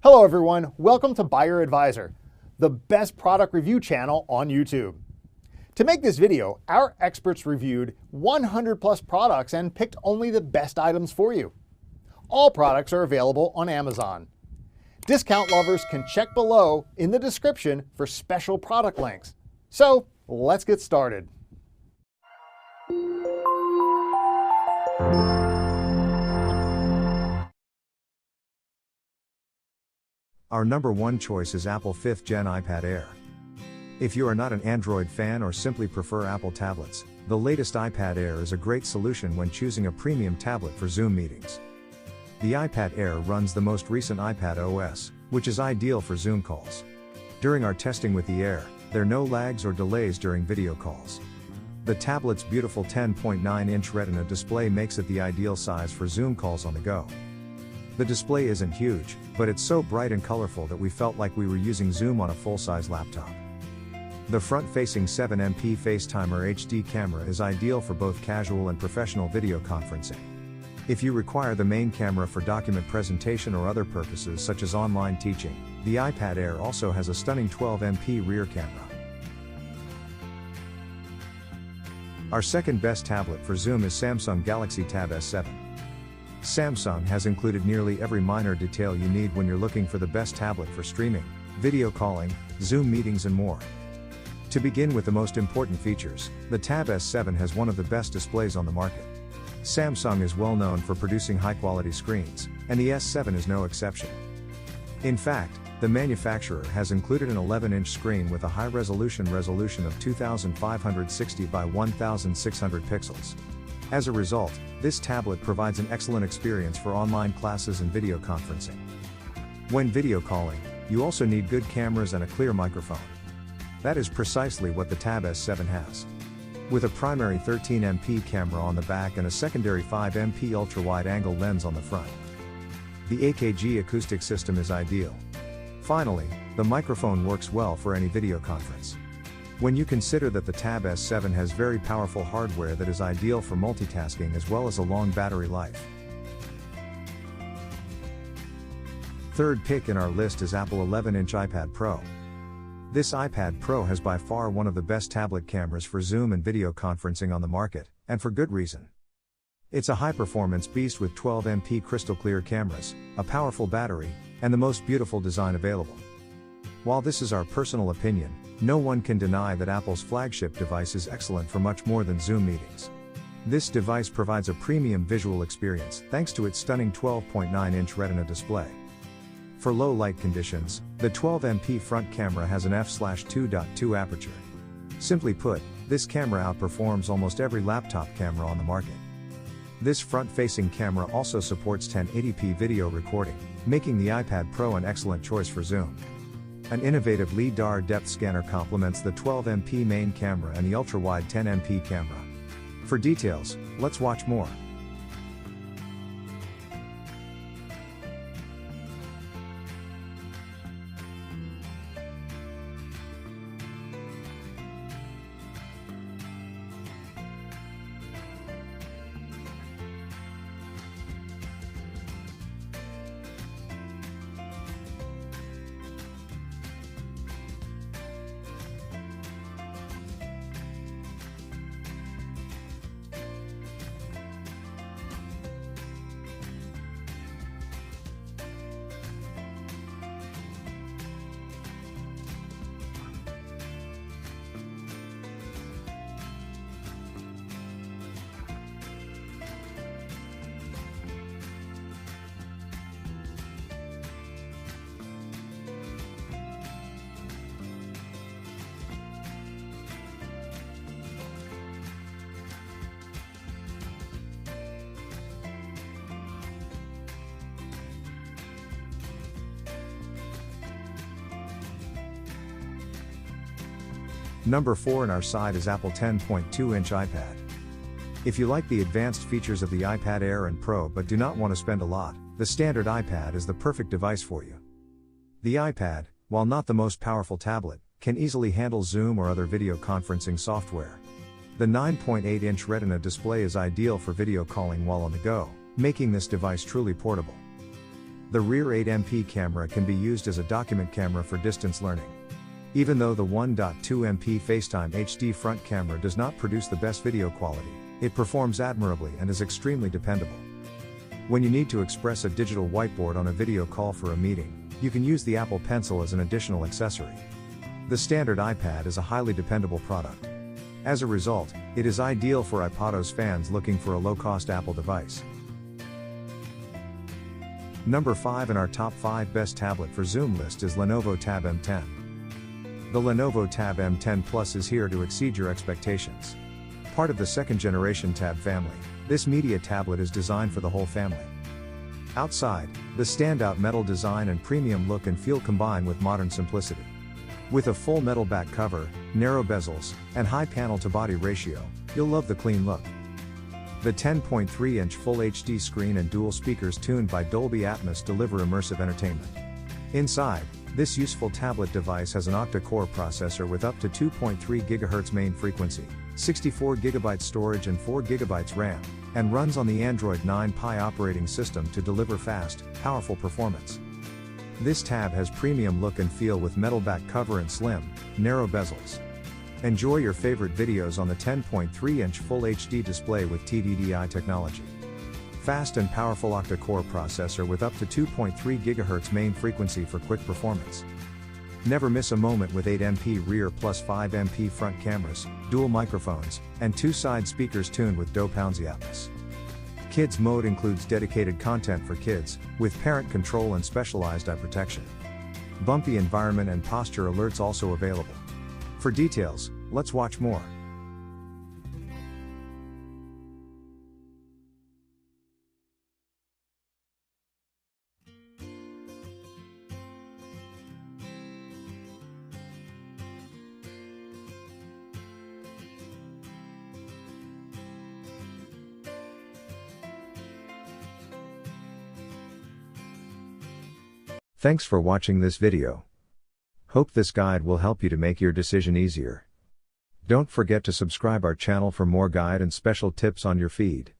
Hello everyone, welcome to Buyer Advisor, the best product review channel on YouTube. To make this video, our experts reviewed 100 plus products and picked only the best items for you. All products are available on Amazon. Discount lovers can check below in the description for special product links. So let's get started. Our number one choice is Apple 5th Gen iPad Air. If you are not an Android fan or simply prefer Apple tablets, the latest iPad Air is a great solution when choosing a premium tablet for Zoom meetings. The iPad Air runs the most recent iPad OS, which is ideal for Zoom calls. During our testing with the Air, there are no lags or delays during video calls. The tablet's beautiful 10.9-inch Retina display makes it the ideal size for Zoom calls on the go. The display isn't huge, but it's so bright and colorful that we felt like we were using Zoom on a full-size laptop. The front-facing 7MP FaceTimer HD camera is ideal for both casual and professional video conferencing. If you require the main camera for document presentation or other purposes such as online teaching, the iPad Air also has a stunning 12MP rear camera. Our second best tablet for Zoom is Samsung Galaxy Tab S7. Samsung has included nearly every minor detail you need when you're looking for the best tablet for streaming, video calling, Zoom meetings and more. To begin with the most important features, the Tab S7 has one of the best displays on the market. Samsung is well known for producing high-quality screens, and the S7 is no exception. In fact, the manufacturer has included an 11-inch screen with a high-resolution of 2560 by 1600 pixels. As a result, this tablet provides an excellent experience for online classes and video conferencing. When video calling, you also need good cameras and a clear microphone. That is precisely what the Tab S7 has. With a primary 13MP camera on the back and a secondary 5MP ultra-wide-angle lens on the front. The AKG acoustic system is ideal. Finally, the microphone works well for any video conference. When you consider that the Tab S7 has very powerful hardware that is ideal for multitasking as well as a long battery life. Third pick in our list is Apple 11-inch iPad Pro. This iPad Pro has by far one of the best tablet cameras for Zoom and video conferencing on the market, and for good reason. It's a high-performance beast with 12MP crystal clear cameras, a powerful battery, and the most beautiful design available. While this is our personal opinion, no one can deny that Apple's flagship device is excellent for much more than Zoom meetings. This device provides a premium visual experience thanks to its stunning 12.9-inch Retina display. For low light conditions, the 12MP front camera has an f/2.2 aperture. Simply put, this camera outperforms almost every laptop camera on the market. This front-facing camera also supports 1080p video recording, making the iPad Pro an excellent choice for Zoom. An innovative LiDAR depth scanner complements the 12MP main camera and the ultra-wide 10MP camera. For details, let's watch more. Number 4 in our side is Apple 10.2-inch iPad. If you like the advanced features of the iPad Air and Pro but do not want to spend a lot, the standard iPad is the perfect device for you. The iPad, while not the most powerful tablet, can easily handle Zoom or other video conferencing software. The 9.8-inch Retina display is ideal for video calling while on the go, making this device truly portable. The rear 8MP camera can be used as a document camera for distance learning. Even though the 1.2MP FaceTime HD front camera does not produce the best video quality, it performs admirably and is extremely dependable. When you need to express a digital whiteboard on a video call for a meeting, you can use the Apple Pencil as an additional accessory. The standard iPad is a highly dependable product. As a result, it is ideal for iPodOS fans looking for a low-cost Apple device. Number 5 in our top 5 best tablet for Zoom list is Lenovo Tab M10. The Lenovo Tab M10 Plus is here to exceed your expectations. Part of the second-generation Tab family, this media tablet is designed for the whole family. Outside, the standout metal design and premium look and feel combine with modern simplicity. With a full metal back cover, narrow bezels, and high panel-to-body ratio, you'll love the clean look. The 10.3-inch Full HD screen and dual speakers tuned by Dolby Atmos deliver immersive entertainment. Inside, this useful tablet device has an octa-core processor with up to 2.3 GHz main frequency, 64 GB storage and 4 GB RAM, and runs on the Android 9 Pie operating system to deliver fast, powerful performance. This tab has premium look and feel with metal back cover and slim, narrow bezels. Enjoy your favorite videos on the 10.3-inch Full HD display with TDDI technology. Fast and powerful octa-core processor with up to 2.3 GHz main frequency for quick performance. Never miss a moment with 8MP rear plus 5MP front cameras, dual microphones, and 2 side speakers tuned with Dolby Atmos. Kids mode includes dedicated content for kids, with parent control and specialized eye protection. Bumpy environment and posture alerts also available. For details, let's watch more. Thanks for watching this video. Hope this guide will help you to make your decision easier. Don't forget to subscribe our channel for more guide and special tips on your feed.